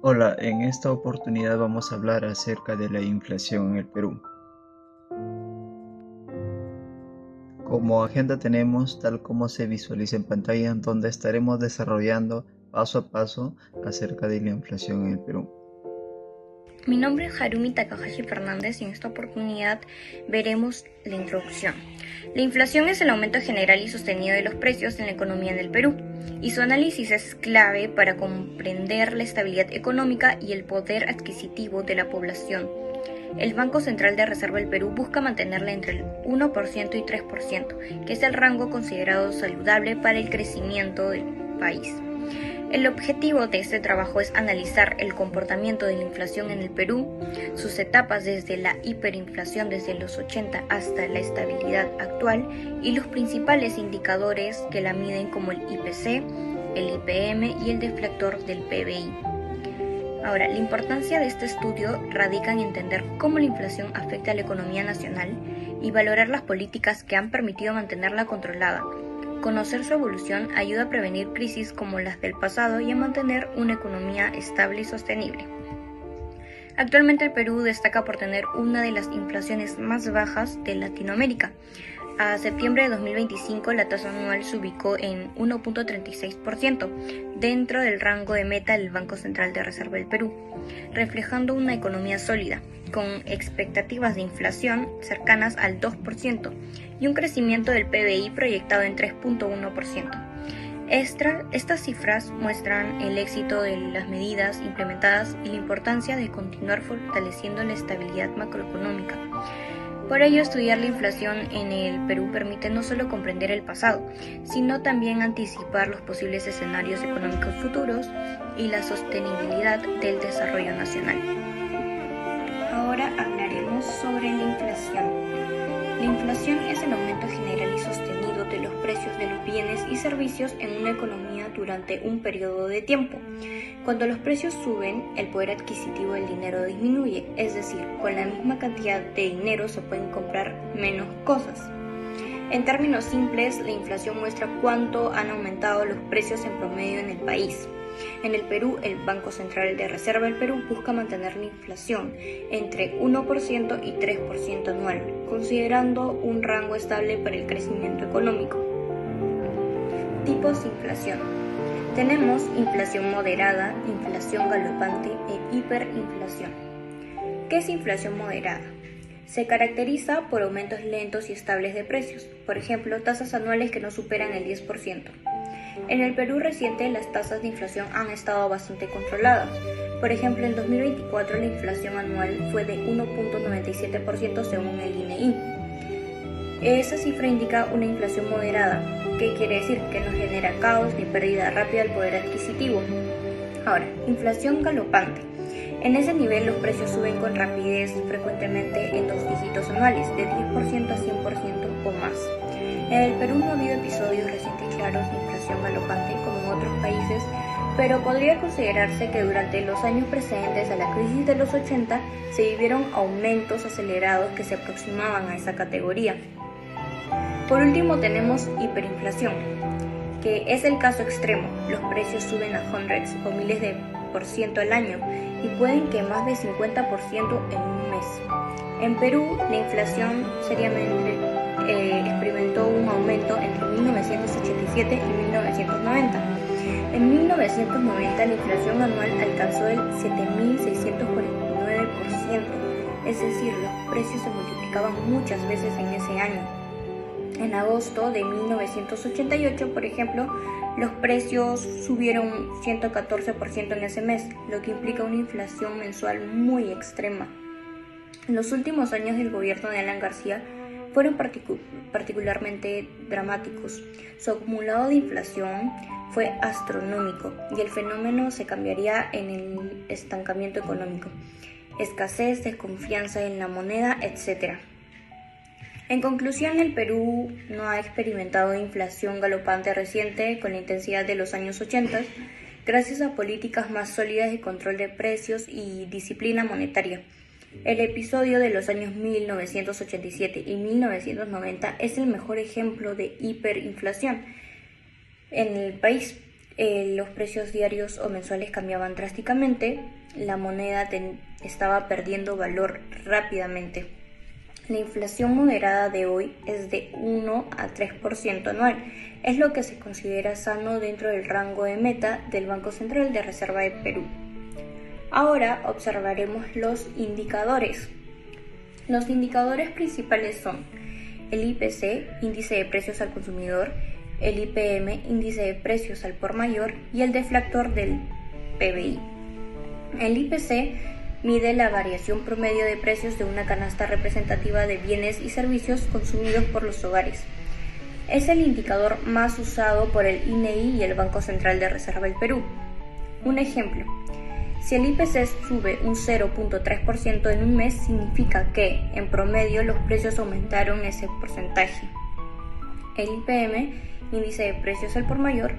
Hola, en esta oportunidad vamos a hablar acerca de la inflación en el Perú. Como agenda tenemos, tal como se visualiza en pantalla, donde estaremos desarrollando paso a paso acerca de la inflación en el Perú. Mi nombre es Harumi Takahashi Fernández y en esta oportunidad veremos la introducción. La inflación es el aumento general y sostenido de los precios en la economía en el Perú, y su análisis es clave para comprender la estabilidad económica y el poder adquisitivo de la población. El Banco Central de Reserva del Perú busca mantenerla entre el 1% y 3%, que es el rango considerado saludable para el crecimiento del país. El objetivo de este trabajo es analizar el comportamiento de la inflación en el Perú, sus etapas desde la hiperinflación desde los 80 hasta la estabilidad actual y los principales indicadores que la miden como el IPC, el IPM y el deflector del PBI. Ahora, la importancia de este estudio radica en entender cómo la inflación afecta a la economía nacional y valorar las políticas que han permitido mantenerla controlada. Conocer su evolución ayuda a prevenir crisis como las del pasado y a mantener una economía estable y sostenible. Actualmente el Perú destaca por tener una de las inflaciones más bajas de Latinoamérica. A septiembre de 2025 la tasa anual se ubicó en 1.36%, dentro del rango de meta del Banco Central de Reserva del Perú, reflejando una economía sólida, con expectativas de inflación cercanas al 2% y un crecimiento del PBI proyectado en 3.1%. Estas cifras muestran el éxito de las medidas implementadas y la importancia de continuar fortaleciendo la estabilidad macroeconómica. Por ello, estudiar la inflación en el Perú permite no solo comprender el pasado, sino también anticipar los posibles escenarios económicos futuros y la sostenibilidad del desarrollo nacional. Ahora hablaremos sobre la inflación. La inflación es el aumento general y sostenido de los precios de los bienes y servicios en una economía durante un periodo de tiempo. Cuando los precios suben, el poder adquisitivo del dinero disminuye, es decir, con la misma cantidad de dinero se pueden comprar menos cosas. En términos simples, la inflación muestra cuánto han aumentado los precios en promedio en el país. En el Perú, el Banco Central de Reserva del Perú busca mantener la inflación entre 1% y 3% anual, considerando un rango estable para el crecimiento económico. Tipos de inflación. Tenemos inflación moderada, inflación galopante e hiperinflación. ¿Qué es inflación moderada? Se caracteriza por aumentos lentos y estables de precios, por ejemplo, tasas anuales que no superan el 10%. En el Perú reciente, las tasas de inflación han estado bastante controladas. Por ejemplo, en 2024 la inflación anual fue de 1.97% según el INEI. Esa cifra indica una inflación moderada, que quiere decir que no genera caos ni pérdida rápida del poder adquisitivo. Ahora, inflación galopante. En ese nivel los precios suben con rapidez, frecuentemente en 2 dígitos anuales, de 10% a 100% o más. En el Perú no ha habido episodios recientes claros de inflación galopante como en otros países, pero podría considerarse que durante los años precedentes a la crisis de los 80 se vivieron aumentos acelerados que se aproximaban a esa categoría. Por último tenemos hiperinflación, que es el caso extremo. Los precios suben a hundreds o miles de por ciento al año y pueden que más de 50% en un mes. En Perú, la inflación seriamente experimentó un aumento entre 1987 y 1990. En 1990 la inflación anual alcanzó el 7.649%, es decir, los precios se multiplicaban muchas veces en ese año. En agosto de 1988, por ejemplo, los precios subieron 114% en ese mes, lo que implica una inflación mensual muy extrema. En los últimos años del gobierno de Alan García fueron particularmente dramáticos. Su acumulado de inflación fue astronómico y el fenómeno se cambiaría en el estancamiento económico, escasez, desconfianza en la moneda, etc. En conclusión, el Perú no ha experimentado inflación galopante reciente con la intensidad de los años 80, gracias a políticas más sólidas de control de precios y disciplina monetaria. El episodio de los años 1987 y 1990 es el mejor ejemplo de hiperinflación en el país. los precios diarios o mensuales cambiaban drásticamente, la moneda estaba perdiendo valor rápidamente. La inflación moderada de hoy es de 1 a 3% anual, es lo que se considera sano dentro del rango de meta del Banco Central de Reserva de Perú. Ahora observaremos los indicadores. Los indicadores principales son el IPC, índice de precios al consumidor, el IPM, índice de precios al por mayor, y el deflactor del PBI. El IPC mide la variación promedio de precios de una canasta representativa de bienes y servicios consumidos por los hogares. Es el indicador más usado por el INEI y el Banco Central de Reserva del Perú. Un ejemplo: si el IPC sube un 0.3% en un mes, significa que, en promedio, los precios aumentaron ese porcentaje. El IPM, índice de precios al por mayor,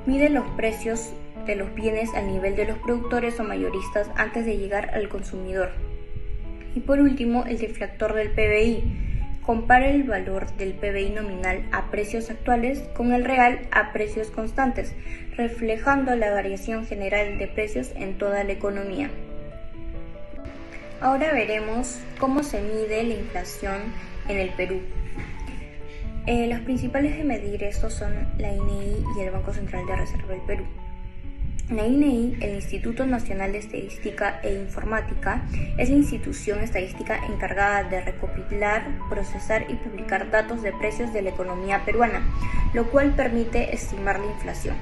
mide los precios de los bienes al nivel de los productores o mayoristas antes de llegar al consumidor. Y por último, el deflactor del PBI compara el valor del PBI nominal a precios actuales con el real a precios constantes, reflejando la variación general de precios en toda la economía. Ahora veremos cómo se mide la inflación en el Perú. Los principales de medir esto son la INEI y el Banco Central de Reserva del Perú. La INEI, el Instituto Nacional de Estadística e Informática, es la institución estadística encargada de recopilar, procesar y publicar datos de precios de la economía peruana, lo cual permite estimar la inflación.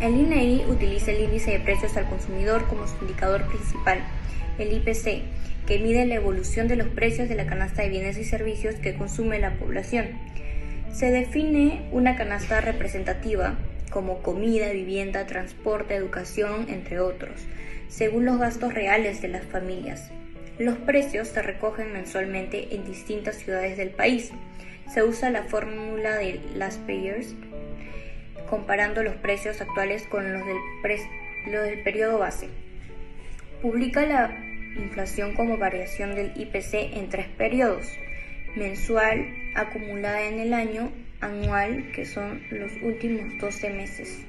El INEI utiliza el índice de precios al consumidor como su indicador principal, el IPC, que mide la evolución de los precios de la canasta de bienes y servicios que consume la población. Se define una canasta representativa como comida, vivienda, transporte, educación, entre otros, según los gastos reales de las familias. Los precios se recogen mensualmente en distintas ciudades del país. Se usa la fórmula de last payers, comparando los precios actuales con los del periodo base. Publica la inflación como variación del IPC en 3 periodos: mensual, acumulada en el año, anual, que son los últimos 12 meses.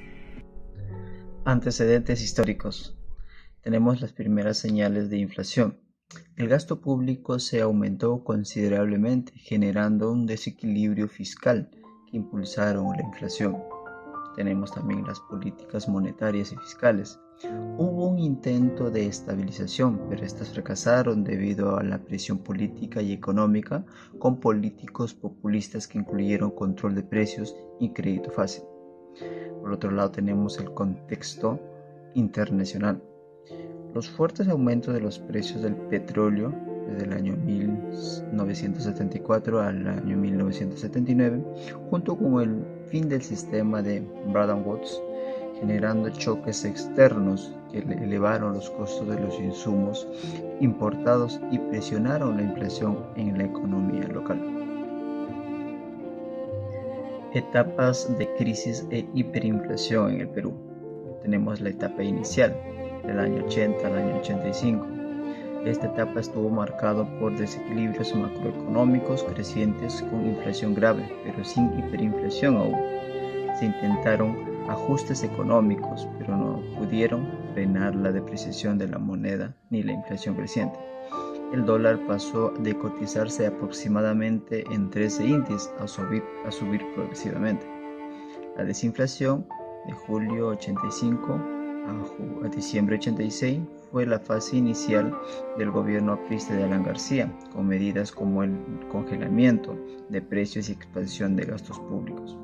Antecedentes históricos. Tenemos las primeras señales de inflación. El gasto público se aumentó considerablemente, generando un desequilibrio fiscal que impulsaron la inflación. Tenemos también las políticas monetarias y fiscales. Hubo un intento de estabilización, pero estas fracasaron debido a la presión política y económica con políticos populistas que incluyeron control de precios y crédito fácil. Por otro lado, tenemos el contexto internacional. Los fuertes aumentos de los precios del petróleo desde el año 1974 al año 1979, junto con el fin del sistema de Bretton Woods, generando choques externos que elevaron los costos de los insumos importados y presionaron la inflación en la economía local. Etapas de crisis e hiperinflación en el Perú. Tenemos la etapa inicial, del año 80 al año 85. Esta etapa estuvo marcada por desequilibrios macroeconómicos crecientes con inflación grave, pero sin hiperinflación aún. Se intentaron ajustes económicos, pero no pudieron frenar la depreciación de la moneda ni la inflación creciente. El dólar pasó de cotizarse aproximadamente en 13 índices a subir progresivamente. La desinflación de julio 85 a diciembre 86 fue la fase inicial del gobierno aprista de Alan García, con medidas como el congelamiento de precios y expansión de gastos públicos.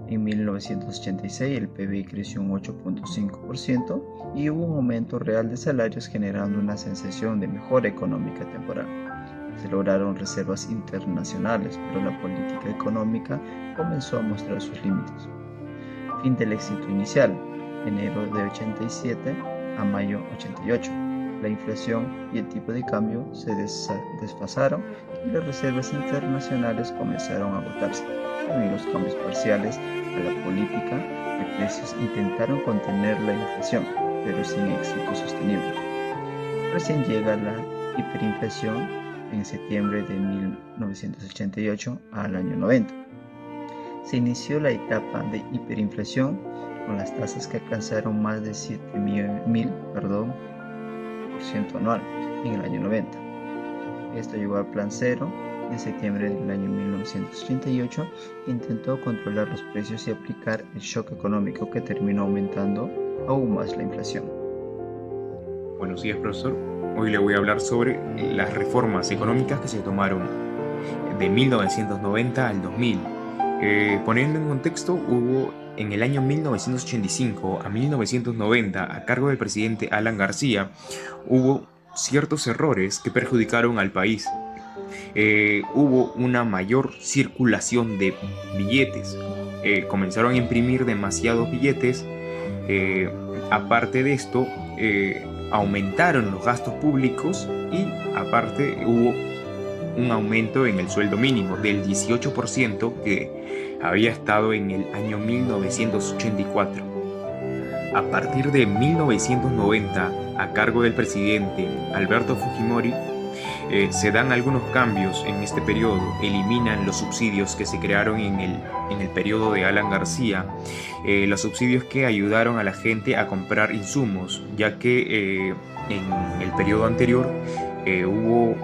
En 1986 el PBI creció un 8.5% y hubo un aumento real de salarios, generando una sensación de mejora económica temporal. Se lograron reservas internacionales, pero la política económica comenzó a mostrar sus límites. Fin del éxito inicial, enero de 87 a mayo 88. La inflación y el tipo de cambio se desfasaron y las reservas internacionales comenzaron a agotarse. También los cambios parciales a la política de precios intentaron contener la inflación, pero sin éxito sostenible. Recién llega la hiperinflación en septiembre de 1988 al año 90. Se inició la etapa de hiperinflación con las tasas que alcanzaron más de 7.000% anual en el año 90. Esto llevó al Plan Cero de septiembre del año 1938, que intentó controlar los precios y aplicar el shock económico que terminó aumentando aún más la inflación. Buenos días, profesor. Hoy le voy a hablar sobre las reformas económicas que se tomaron de 1990 al 2000. Poniendo en contexto, hubo en el año 1985 a 1990, a cargo del presidente Alan García, hubo ciertos errores que perjudicaron al país. Hubo una mayor circulación de billetes. Comenzaron a imprimir demasiados billetes. Aparte de esto, aumentaron los gastos públicos y aparte hubo un aumento en el sueldo mínimo del 18% que había estado en el año 1984. A partir de 1990, a cargo del presidente Alberto Fujimori, se dan algunos cambios en este periodo. Eliminan los subsidios que se crearon en el periodo de Alan García, los subsidios que ayudaron a la gente a comprar insumos, ya que en el periodo anterior hubo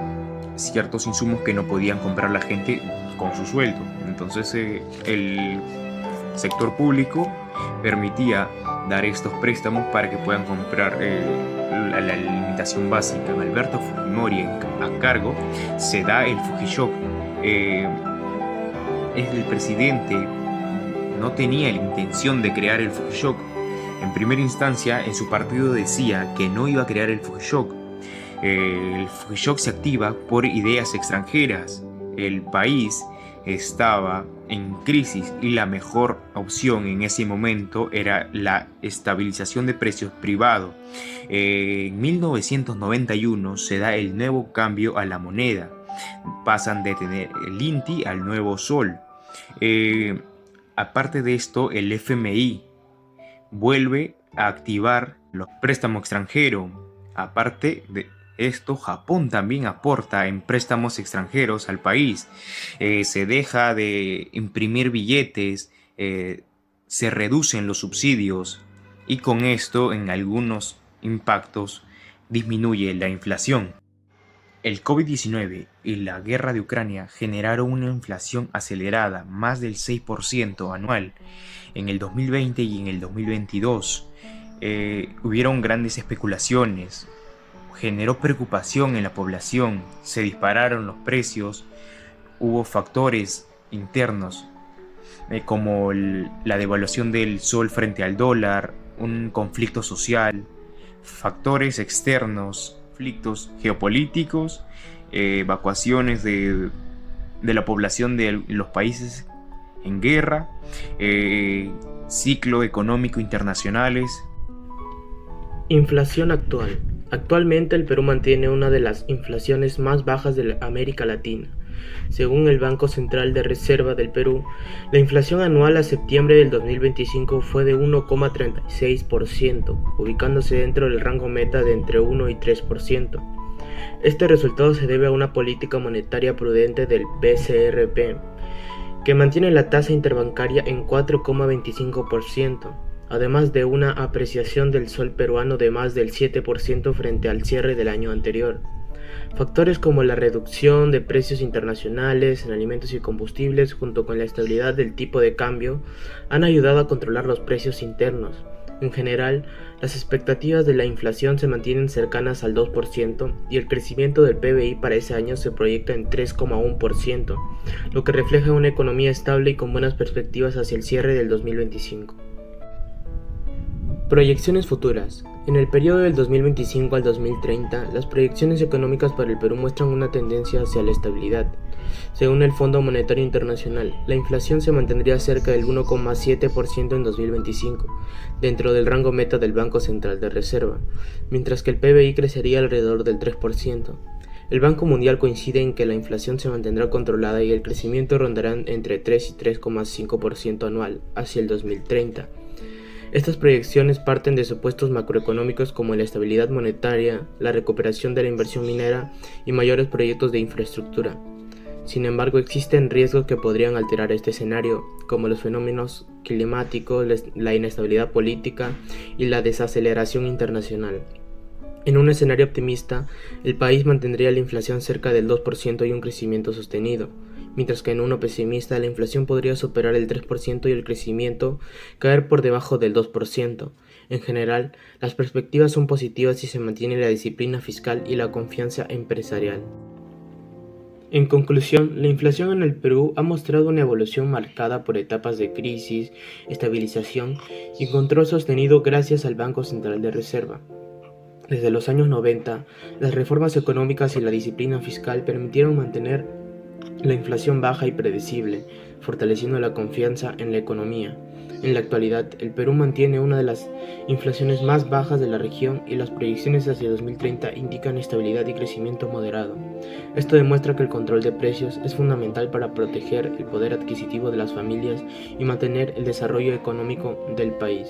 ciertos insumos que no podían comprar la gente con su sueldo. Entonces el sector público permitía dar estos préstamos para que puedan comprar la alimentación básica. En Alberto Fujimori a cargo se da el Fujishock. El presidente no tenía la intención de crear el Fujishock. En primera instancia, en su partido decía que no iba a crear el Fujishock. El Fujishock se activa por ideas extranjeras. El país estaba en crisis y la mejor opción en ese momento era la estabilización de precios privado. En 1991 se da el nuevo cambio a la moneda. Pasan de tener el INTI al nuevo sol. Aparte de esto, el FMI vuelve a activar los préstamos extranjeros. Aparte de esto, Japón también aporta en préstamos extranjeros al país. Se deja de imprimir billetes, se reducen los subsidios y con esto en algunos impactos disminuye la inflación. El COVID-19 y la guerra de Ucrania generaron una inflación acelerada, más del 6% anual en el 2020 y en el 2022. Hubieron grandes especulaciones. Generó preocupación en la población, se dispararon los precios, hubo factores internos como la devaluación del sol frente al dólar, un conflicto social, factores externos, conflictos geopolíticos, evacuaciones de la población de los países en guerra, ciclo económico internacionales. Inflación actual. Actualmente el Perú mantiene una de las inflaciones más bajas de América Latina. Según el Banco Central de Reserva del Perú, la inflación anual a septiembre del 2025 fue de 1,36%, ubicándose dentro del rango meta de entre 1 y 3%. Este resultado se debe a una política monetaria prudente del BCRP, que mantiene la tasa interbancaria en 4,25%. Además de una apreciación del sol peruano de más del 7% frente al cierre del año anterior. Factores como la reducción de precios internacionales en alimentos y combustibles junto con la estabilidad del tipo de cambio han ayudado a controlar los precios internos. En general, las expectativas de la inflación se mantienen cercanas al 2% y el crecimiento del PBI para ese año se proyecta en 3,1%, lo que refleja una economía estable y con buenas perspectivas hacia el cierre del 2025. Proyecciones futuras. En el periodo del 2025 al 2030, las proyecciones económicas para el Perú muestran una tendencia hacia la estabilidad. Según el Fondo Monetario Internacional, la inflación se mantendría cerca del 1,7% en 2025, dentro del rango meta del Banco Central de Reserva, mientras que el PBI crecería alrededor del 3%. El Banco Mundial coincide en que la inflación se mantendrá controlada y el crecimiento rondará entre 3 y 3,5% anual hacia el 2030. Estas proyecciones parten de supuestos macroeconómicos como la estabilidad monetaria, la recuperación de la inversión minera y mayores proyectos de infraestructura. Sin embargo, existen riesgos que podrían alterar este escenario, como los fenómenos climático, la inestabilidad política y la desaceleración internacional. En un escenario optimista, el país mantendría la inflación cerca del 2% y un crecimiento sostenido, mientras que en uno pesimista la inflación podría superar el 3% y el crecimiento caer por debajo del 2%. En general, las perspectivas son positivas si se mantiene la disciplina fiscal y la confianza empresarial. En conclusión, la inflación en el Perú ha mostrado una evolución marcada por etapas de crisis, estabilización y control sostenido gracias al Banco Central de Reserva. Desde los años 90, las reformas económicas y la disciplina fiscal permitieron mantener la inflación baja y predecible, fortaleciendo la confianza en la economía. En la actualidad, el Perú mantiene una de las inflaciones más bajas de la región y las proyecciones hacia 2030 indican estabilidad y crecimiento moderado. Esto demuestra que el control de precios es fundamental para proteger el poder adquisitivo de las familias y mantener el desarrollo económico del país.